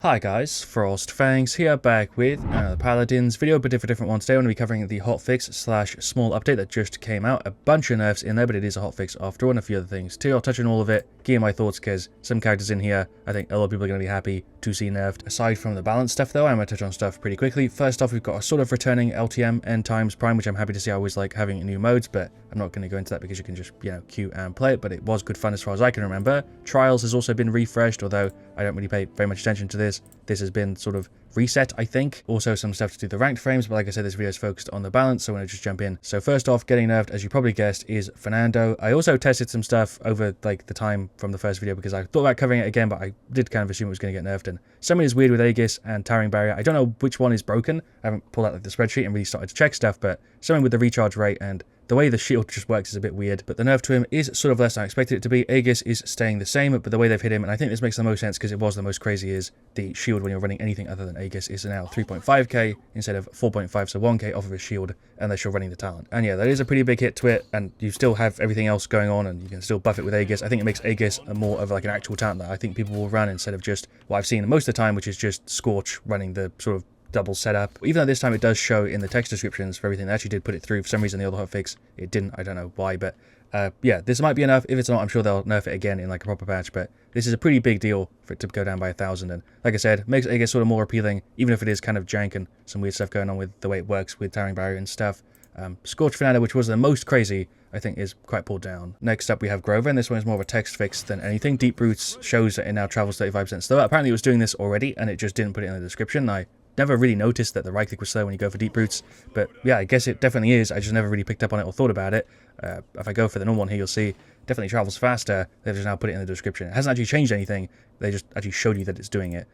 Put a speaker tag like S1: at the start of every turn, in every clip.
S1: Hi guys, FrostFangs here, back with another Paladins video, but for a different one. Today I'm going to be covering the hotfix slash small update that just came out. A bunch of nerfs in there, but it is a hotfix after all, and a few other things too. I'll touch on all of it, give my thoughts, because some characters in here I think a lot of people are going to be happy to see nerfed. Aside from the balance stuff though, I'm going to touch on stuff pretty quickly. First off, we've got a sort of returning LTM End Times Prime, which I'm happy to see. I always like having new modes, but I'm not going to go into that because you can just, queue and play it, but it was good fun as far as I can remember. Trials has also been refreshed, although I don't really pay very much attention to this. This has been sort of reset, I think. Also some stuff to do the ranked frames, but like I said, this video is focused on the balance, so I'm going to just jump in. So first off, getting nerfed, as you probably guessed, is Fernando. I also tested some stuff over like the time from the first video because I thought about covering it again, but I did kind of assume it was going to get nerfed. And something is weird with Aegis and Towering Barrier. I don't know which one is broken. I haven't pulled out like the spreadsheet and really started to check stuff, but something with the recharge rate and the way the shield just works is a bit weird, but the nerf to him is sort of less than I expected it to be. Aegis is staying the same, but the way they've hit him, and I think this makes the most sense because it was the most crazy, is the shield when you're running anything other than Aegis is now 3.5k instead of 4.5, so 1k off of his shield, unless you're running the talent. And yeah, that is a pretty big hit to it, and you still have everything else going on, and you can still buff it with Aegis. I think it makes Aegis more of like an actual talent that I think people will run instead of just what I've seen most of the time, which is just Scorch running the sort of double setup. Even though this time it does show in the text descriptions for everything, they actually did put it through. For some reason the other hotfix it didn't. I don't know why, but yeah, this might be enough. If it's not, I'm sure they'll nerf it again in like a proper patch, but this is a pretty big deal for it to go down by 1,000, and like I said, makes Aegis sort of more appealing, even if it is kind of jank and some weird stuff going on with the way it works with Towering Barrier and stuff. Scorch Fernando, which was the most crazy, I think is quite pulled down. Next up we have Grover, and this one is more of a text fix than anything. Deep Roots shows that it now travels 35% slower. Apparently it was doing this already and it just didn't put it in the description. I never really noticed that the right click was slow when you go for Deep Roots, but yeah, I guess it definitely is. I just never really picked up on it or thought about it. If I go for the normal one here, you'll see definitely travels faster. They've just now put it in the description. It hasn't actually changed anything. They just actually showed you that it's doing it.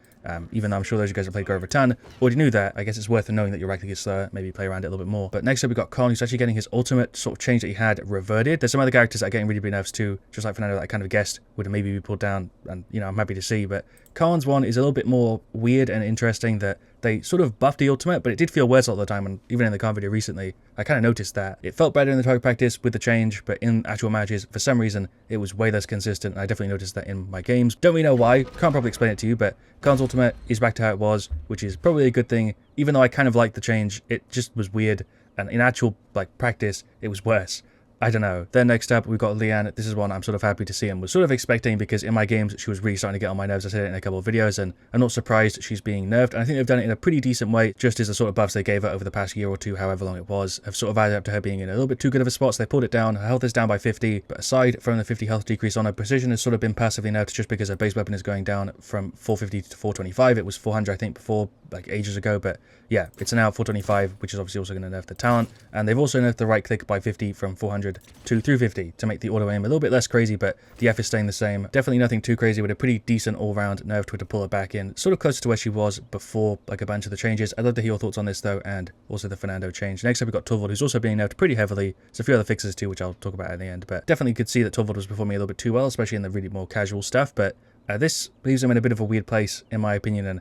S1: Even though I'm sure those of you guys have played Grover a ton already knew that, I guess it's worth knowing that your right click is slower, maybe play around it a little bit more. But next up we've got Kayn, who's actually getting his ultimate sort of change that he had reverted. There's some other characters that are getting really big nerfs too, just like Fernando, that I kind of guessed would maybe be pulled down, and I'm happy to see. But Kayn's one is a little bit more weird and interesting, that they sort of buffed the ultimate, but it did feel worse all the time, and even in the Kayn video recently, I kind of noticed that. It felt better in the target practice with the change, but in actual matches, for some reason, it was way less consistent, and I definitely noticed that in my games. Don't really know why, can't probably explain it to you, but Kayn's ultimate is back to how it was, which is probably a good thing. Even though I kind of liked the change, it just was weird, and in actual like practice, it was worse. I don't know. Then next up, we've got Lian. This is one I'm sort of happy to see and was sort of expecting, because in my games, she was really starting to get on my nerves. I said it in a couple of videos, and I'm not surprised she's being nerfed. And I think they've done it in a pretty decent way, just as the sort of buffs they gave her over the past year or two, however long it was, have sort of added up to her being in a little bit too good of a spot. So they pulled it down. Her health is down by 50, but aside from the 50 health decrease on her, precision has sort of been passively nerfed just because her base weapon is going down from 450 to 425. It was 400, I think, before, like ages ago, but yeah, it's now 425, which is obviously also going to nerf the talent. And they've also nerfed the right click by 50 from 400 to 350 to make the auto aim a little bit less crazy, but the F is staying the same. Definitely nothing too crazy, but a pretty decent all-round nerf to her to pull her back in, sort of close to where she was before, like a bunch of the changes. I'd love to hear your thoughts on this though, and also the Fernando change. Next up we've got Torvald, who's also being nerfed pretty heavily. There's a few other fixes too, which I'll talk about at the end, but definitely could see that Torvald was performing a little bit too well, especially in the really more casual stuff. But this leaves him in a bit of a weird place, in my opinion, and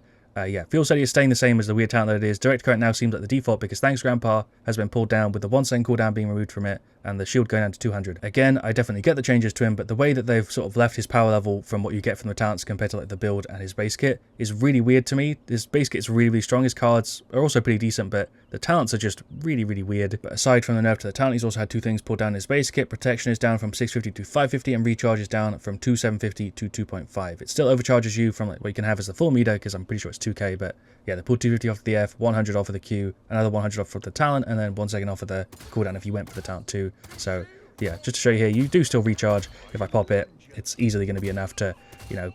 S1: yeah, feels that he is staying the same as the weird talent that it is. Direct current now seems like the default because Thanks Grandpa has been pulled down, with the 1 second cooldown being removed from it and the shield going down to 200. Again, I definitely get the changes to him, but the way that they've sort of left his power level from what you get from the talents compared to like the build and his base kit is really weird to me. His base kit is really, really strong. His cards are also pretty decent, but the talents are just really, really weird. But aside from the nerf to the talent, he's also had two things pulled down in his base kit. Protection is down from 650 to 550, and recharge is down from 2750 to 2.5. It still overcharges you from like what you can have as the full meter, because I'm pretty sure it's 2k, but yeah, they pulled 250 off the F, 100 off of the Q, another 100 off of the talent, and then 1 second off of the cooldown if you went for the talent too. So yeah, just to show you here, you do still recharge. If I pop it, it's easily going to be enough to,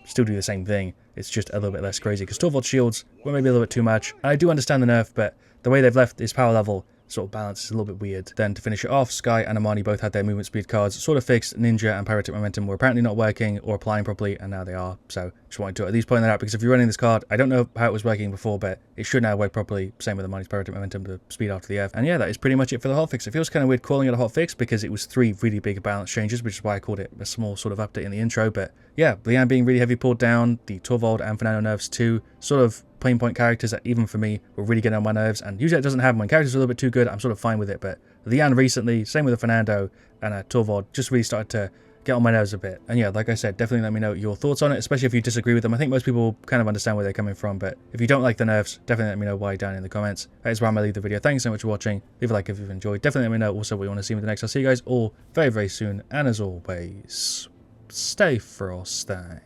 S1: still do the same thing. It's just a little bit less crazy, because Torvald shields were maybe a little bit too much. And I do understand the nerf, but the way they've left his power level sort of balance is a little bit weird. Then to finish it off, Skye and Amani both had their movement speed cards sort of fixed. Ninja and Pyrotic Momentum were apparently not working or applying properly, and now they are. So just wanted to at least point that out, because if you're running this card, I don't know how it was working before, but it should now work properly. Same with Amani's Pyrotic Momentum, to speed after the F. And yeah, that is pretty much it for the hotfix. It feels kind of weird calling it a hotfix because it was 3 really big balance changes, which is why I called it a small sort of update in the intro. But yeah, Lian being really heavy pulled down, the Torvald and Fernando nerfs too, sort of plain point characters that even for me were really getting on my nerves, and usually it doesn't happen when characters are a little bit too good. I'm sort of fine with it, but Lian recently, same with the Fernando, and Torvald just really started to get on my nerves a bit. And yeah, like I said, definitely let me know your thoughts on it, especially if you disagree with them. I think most people kind of understand where they're coming from, but if you don't like the nerfs, definitely let me know why down in the comments. That is where I'm going to leave the video. Thanks so much for watching. Leave a like if you've enjoyed. Definitely let me know also what you want to see with the next. I'll see you guys all very, very soon. And as always, stay frosty.